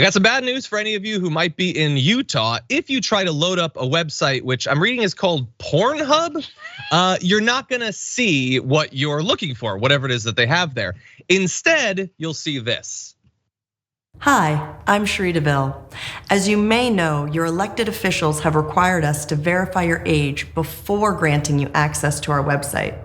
I got some bad news for any of you who might be in Utah. If you try to load up a website, which I'm reading is called PornHub, you're not gonna see what you're looking for, whatever it is that they have there. Instead, you'll see this. Hi, I'm Sheree DeVille. As you may know, your elected officials have required us to verify your age before granting you access to our website.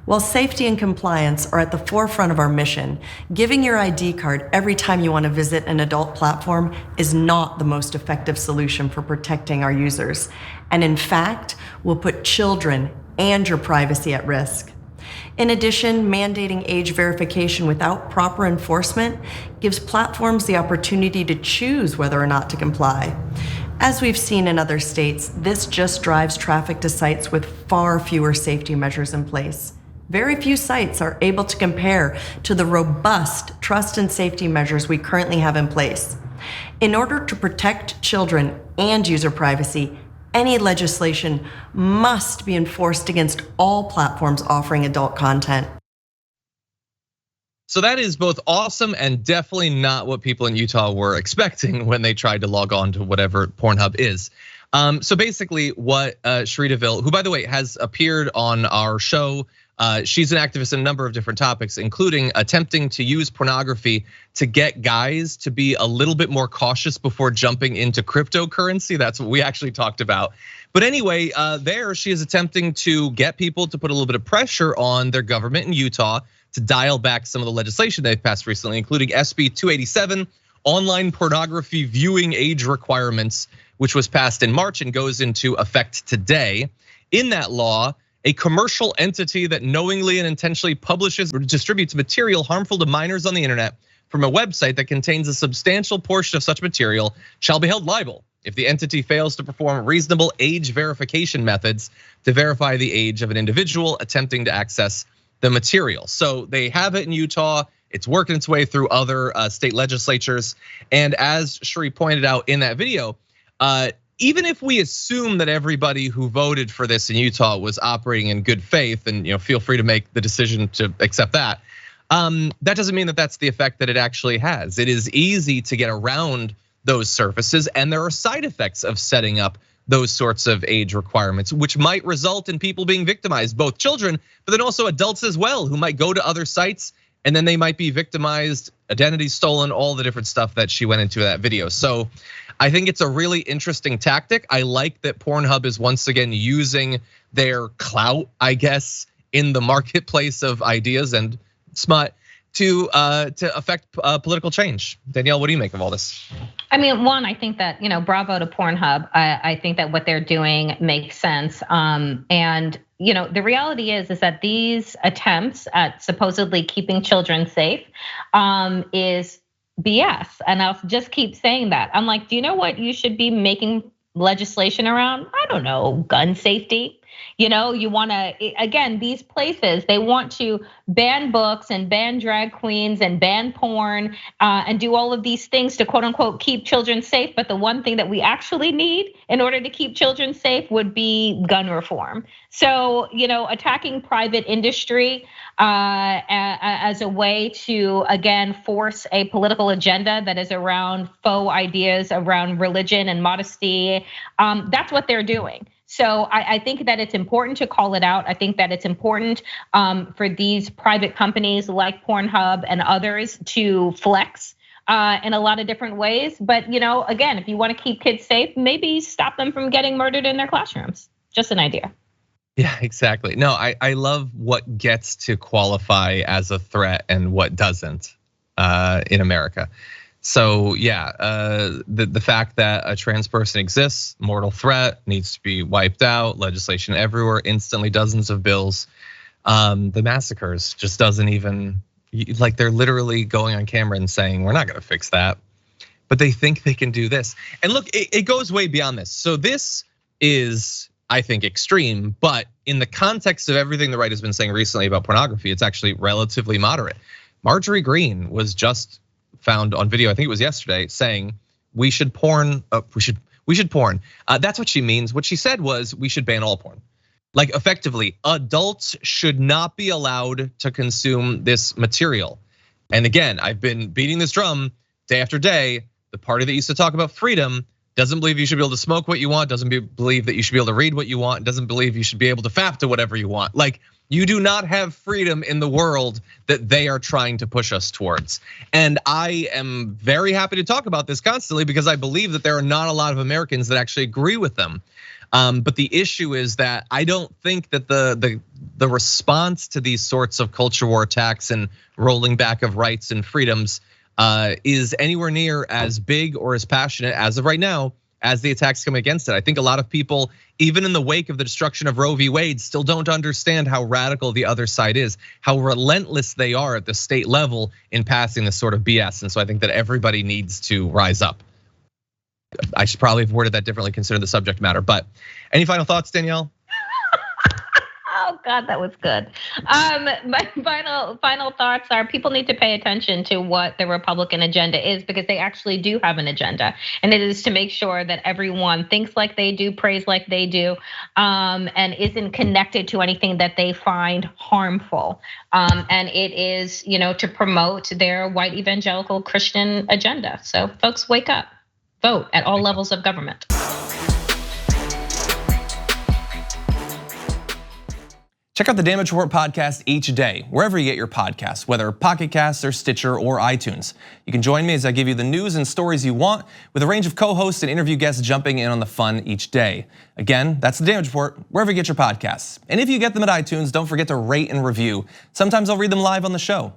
While safety and compliance are at the forefront of our mission, giving your ID card every time you want to visit an adult platform is not the most effective solution for protecting our users, and in fact, will put children and your privacy at risk. In addition, mandating age verification without proper enforcement gives platforms the opportunity to choose whether or not to comply. As we've seen in other states, this just drives traffic to sites with far fewer safety measures in place. Very few sites are able to compare to the robust trust and safety measures we currently have in place. In order to protect children and user privacy, any legislation must be enforced against all platforms offering adult content. So that is both awesome and definitely not what people in Utah were expecting when they tried to log on to whatever PornHub is. So basically what Sheree DeVille, who by the way has appeared on our show, she's an activist in a number of different topics, including attempting to use pornography to get guys to be a little bit more cautious before jumping into cryptocurrency. That's what we actually talked about. But anyway, there she is attempting to get people to put a little bit of pressure on their government in Utah to dial back some of the legislation they've passed recently, including SB 287, online pornography viewing age requirements, which was passed in March and goes into effect today. In that law, a commercial entity that knowingly and intentionally publishes or distributes material harmful to minors on the internet from a website that contains a substantial portion of such material shall be held liable if the entity fails to perform reasonable age verification methods to verify the age of an individual attempting to access the material. So they have it in Utah. It's working its way through other state legislatures. And as Sheree pointed out in that video, even if we assume that everybody who voted for this in Utah was operating in good faith, and feel free to make the decision to accept that, that doesn't mean that that's the effect that it actually has. It is easy to get around those services, and there are side effects of setting up those sorts of age requirements, which might result in people being victimized, both children, but then also adults as well, who might go to other sites and then they might be victimized, identity stolen, all the different stuff that she went into in that video. So I think it's a really interesting tactic. I like that Pornhub is once again using their clout, I guess, in the marketplace of ideas and smut to affect political change. Danielle, what do you make of all this? I mean, one, I think that, bravo to Pornhub. I think that what they're doing makes sense. And the reality is that these attempts at supposedly keeping children safe is BS. And I'll just keep saying that. I'm like, do you know what you should be making legislation around? I don't know, gun safety. You wanna, again, these places, they want to ban books and ban drag queens and ban porn and do all of these things to quote unquote keep children safe. But the one thing that we actually need in order to keep children safe would be gun reform. So, attacking private industry as a way to, again, force a political agenda that is around faux ideas around religion and modesty, that's what they're doing. So I think that it's important to call it out. I think that it's important for these private companies like Pornhub and others to flex in a lot of different ways. But again, if you want to keep kids safe, maybe stop them from getting murdered in their classrooms. Just an idea. Yeah, exactly. No, I love what gets to qualify as a threat and what doesn't in America. So yeah, the fact that a trans person exists, mortal threat, needs to be wiped out, legislation everywhere, instantly dozens of bills. The massacres just doesn't even, like they're literally going on camera and saying, we're not gonna fix that. But they think they can do this. And look, it goes way beyond this. So this is, I think, extreme, but in the context of everything the right has been saying recently about pornography, it's actually relatively moderate. Marjorie Greene was just found on video, I think it was yesterday, saying we should porn. We should porn. That's what she means. What she said was we should ban all porn. Like effectively, adults should not be allowed to consume this material. And again, I've been beating this drum day after day. the party that used to talk about freedom, doesn't believe you should be able to smoke what you want, doesn't believe that you should be able to read what you want, doesn't believe you should be able to fap to whatever you want. Like, you do not have freedom in the world that they are trying to push us towards. And I am very happy to talk about this constantly because I believe that there are not a lot of Americans that actually agree with them. But the issue is that I don't think that the response to these sorts of culture war attacks and rolling back of rights and freedoms is anywhere near as big or as passionate as of right now as the attacks come against it. I think a lot of people, even in the wake of the destruction of Roe v. Wade, still don't understand how radical the other side is, how relentless they are at the state level in passing this sort of BS. And so I think that everybody needs to rise up. I should probably have worded that differently considering the subject matter, but any final thoughts, Danielle? Oh God, that was good. My final thoughts are people need to pay attention to what the Republican agenda is because they actually do have an agenda. And it is to make sure that everyone thinks like they do, prays like they do, and isn't connected to anything that they find harmful. And it is, to promote their white evangelical Christian agenda. So folks, wake up, vote at all levels of government. Check out the Damage Report podcast each day, wherever you get your podcasts, whether Pocket Casts or Stitcher or iTunes. You can join me as I give you the news and stories you want with a range of co-hosts and interview guests jumping in on the fun each day. Again, that's the Damage Report, wherever you get your podcasts. And if you get them at iTunes, don't forget to rate and review. Sometimes I'll read them live on the show.